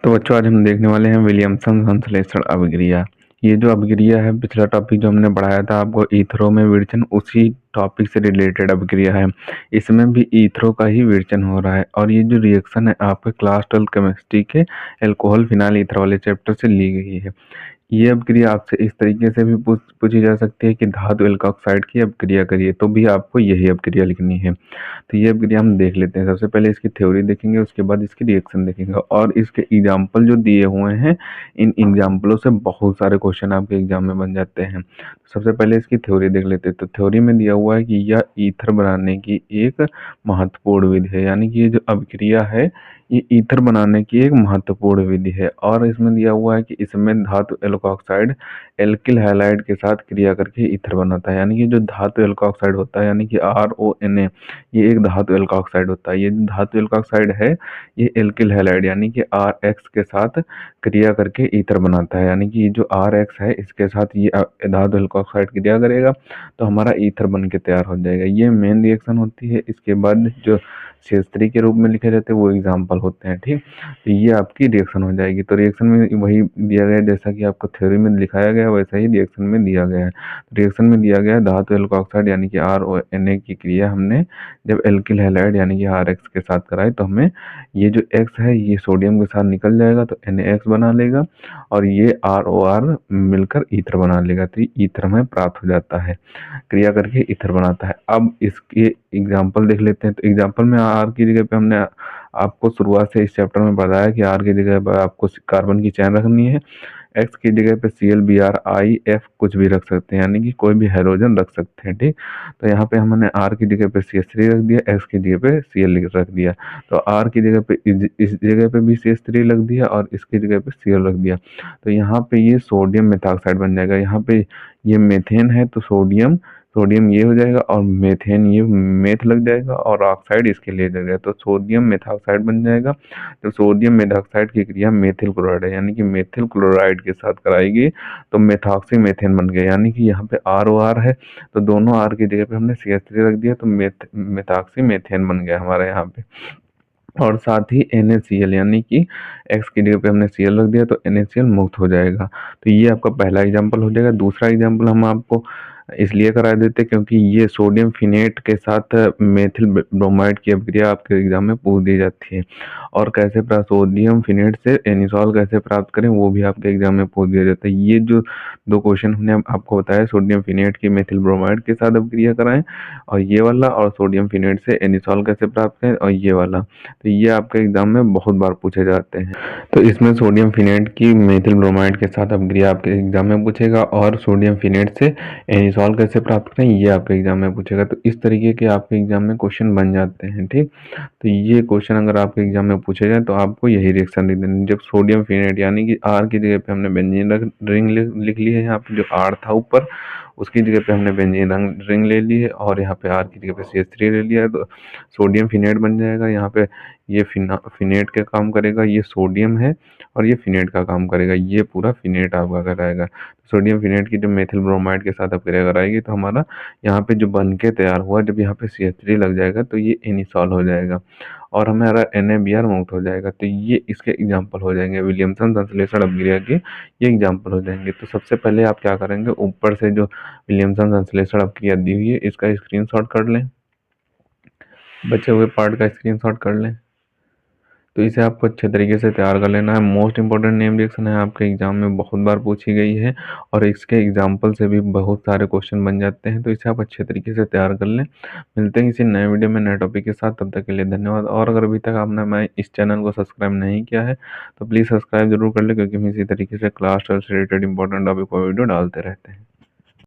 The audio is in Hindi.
तो बच्चों आज हम देखने वाले हैं विलियमसन संश्लेषण अभिक्रिया। ये जो अभिक्रिया है पिछला टॉपिक जो हमने पढ़ाया था आपको ईथरो में विरचन, उसी टॉपिक से रिलेटेड अभिक्रिया है। इसमें भी ईथरो का ही विरचन हो रहा है और ये जो रिएक्शन है आपके क्लास 12 केमिस्ट्री के एल्कोहल फिनाइल ईथर वाले चैप्टर से ली गई है। ये अभिक्रिया आपसे इस तरीके से भी पूछी जा सकती है कि धातु एल्कोक्साइड की अभिक्रिया करिए, तो भी आपको यही अभिक्रिया लिखनी है। तो ये अभिक्रिया हम देख लेते हैं। सबसे पहले इसकी थ्योरी देखेंगे, उसके बाद इसकी रिएक्शन देखेंगे और इसके एग्जाम्पल जो दिए हुए हैं, इन एग्जाम्पलों से बहुत सारे क्वेश्चन आपके एग्जाम में बन जाते हैं। सबसे पहले इसकी थ्योरी देख लेते हैं। तो थ्योरी में दिया हुआ है कि यह ईथर बनाने की एक महत्वपूर्ण विधि है, यानी कि ये जो अभिक्रिया है ये ईथर बनाने की एक महत्वपूर्ण विधि है। और इसमें दिया हुआ है कि इसमें धातु एल्कोक्साइड एल्किल हैलाइड के साथ क्रिया करके ईथर बनाता है, यानी कि जो धातु एल्कोक्साइड होता है यानी कि RONA, ये एक धातु एल्कोक्साइड होता है। ये जो धातु एल्कोक्साइड है ये एल्किल हैलाइड यानी कि RX के साथ क्रिया करके ईथर बनाता है, यानी कि जो RX है इसके साथ ये धातु एल्कोक्साइड क्रिया करेगा तो हमारा ईथर बन के तैयार हो जाएगा। ये मेन रिएक्शन होती है। इसके बाद जो CH3 के रूप में लिखे जाते हैं वो एग्जाम्पल होते हैं। ठीक, तो ये आपकी रिएक्शन हो जाएगी। तो रिएक्शन में वही दिया गया है जैसा कि आपको थ्योरी में लिखाया गया वैसा ही रिएक्शन में दिया गया है। रिएक्शन में दिया गया है धातु एल्कोक्साइड यानी कि RONA की क्रिया हमने जब एल्किल हैलाइड यानी कि RX के साथ कराई तो हमें ये जो X है ये सोडियम के साथ निकल जाएगा तो NaX बना लेगा और ये ROR मिलकर ईथर बना लेगा, तो ईथर हमें प्राप्त हो जाता है, क्रिया करके ईथर बनाता है। अब इसके एग्जाम्पल देख लेते हैं। तो एग्जाम्पल में R की जगह पे हमने आपको शुरुआत से इस चैप्टर में बताया कि R की जगह पर आपको कार्बन की चेन रखनी है, X की जगह पे ClBrIF कुछ भी रख सकते हैं, यानी कि कोई भी हाइड्रोजन रख सकते हैं। ठीक, तो यहाँ पे हमने R की जगह पे CH3 रख दिया, X की जगह पे Cl रख दिया। तो R की जगह पे इस जगह पे भी CH3 रख दिया और इसकी जगह पे Cl रख दिया। तो यहाँ पे ये सोडियम मेथॉक्साइड बन जाएगा। यहाँ पे ये मेथेन है तो सोडियम सोडियम ये हो जाएगा और मेथेन ये मेथ लग जाएगा और ऑक्साइड इसके लिए लग जाएगा तो सोडियम मेथॉक्साइड बन जाएगा। तो सोडियम मेथॉक्साइड की क्रिया मेथिल क्लोराइड है, यानी कि मेथिल क्लोराइड के साथ कराएगी तो मेथॉक्सी मेथेन बन गया, यानी कि यहाँ पे ROR है तो दोनों R की जगह पे हमने CH3 रख दिया तो मेथॉक्सी मेथेन बन गया हमारा यहाँ पे। और साथ ही NaCl यानी कि X की जगह पे हमने Cl रख दिया तो NaCl मुक्त हो जाएगा। तो ये आपका पहला एग्जाम्पल हो जाएगा। दूसरा एग्जाम्पल हम आपको इसलिए करा देते क्योंकि ये सोडियम फिनेट के साथ मेथिल ब्रोमाइड की अभिक्रिया आपके एग्जाम में पूछ दी जाती है। और कैसे प्राप्त सोडियम फिनेट से एनिसॉल कैसे प्राप्त करें वो भी आपके एग्जाम में पूछ दिया जाता है। ये जो दो क्वेश्चन हमने आपको बताया, सोडियम फिनेट की मेथिल ब्रोमाइड के साथ अभिक्रिया कराएं और ये वाला, और सोडियम फिनेट से एनिसॉल कैसे प्राप्त करें और ये वाला, तो ये आपके एग्जाम में बहुत बार पूछे जाते हैं। तो इसमें सोडियम फिनेट की मेथिल ब्रोमाइड के साथ अभिक्रिया आपके एग्जाम में पूछेगा और सोडियम फिनेट से एनिसॉल कैसे प्राप्त करें ये आपके एग्जाम में पूछेगा। तो इस तरीके के आपके एग्जाम में क्वेश्चन बन जाते हैं। ठीक, तो ये क्वेश्चन अगर आपके एग्जाम में पूछे जाए तो आपको यही रिएक्शन लिख देना। जब सोडियम फिनेट यानी कि R की जगह पे हमने बेंजीन रिंग लिख ली है, यहाँ पे जो R था ऊपर उसकी जगह पे हमने बेंजीन रिंग ले ली है और यहाँ पे R की जगह पे CH3 ले लिया है तो सोडियम फिनेट बन जाएगा। यहाँ पे ये फिनेट का काम करेगा, ये सोडियम है और ये फिनेट का काम करेगा, ये पूरा फिनेट आपका कराएगा। सोडियम फिनेट की जब मेथिल ब्रोमाइड के साथ अभिक्रिया कराएगी तो हमारा यहाँ पे जो बन के तैयार हुआ जब यहाँ पे CH3 लग जाएगा तो ये एनिसॉल हो जाएगा और हमारा NaBr मुक्त हो जाएगा। तो ये इसके एग्जाम्पल हो जाएंगे, विलियमसन संश्लेषण अभिक्रिया के ये एग्जाम्पल हो जाएंगे। तो सबसे पहले आप क्या करेंगे, ऊपर से जो विलियमसन संश्लेषण अभिक्रिया दी हुई है इसका स्क्रीनशॉट कर लें, बचे हुए पार्ट का स्क्रीनशॉट कर लें। तो इसे आपको अच्छे तरीके से तैयार कर लेना है। मोस्ट इंपॉर्टेंट नेम रिएक्शन है, आपके एग्जाम में बहुत बार पूछी गई है और इसके एग्जाम्पल से भी बहुत सारे क्वेश्चन बन जाते हैं। तो इसे आप अच्छे तरीके से तैयार कर लें। मिलते हैं किसी नए वीडियो में नए टॉपिक के साथ, तब तक के लिए धन्यवाद। और अगर अभी तक आपने मैं इस चैनल को सब्सक्राइब नहीं किया है तो प्लीज़ सब्सक्राइब जरूर कर ले, क्योंकि हम इसी तरीके से क्लास 12 से रिलेटेड इंपॉर्टेंट टॉपिक पर वीडियो डालते रहते हैं।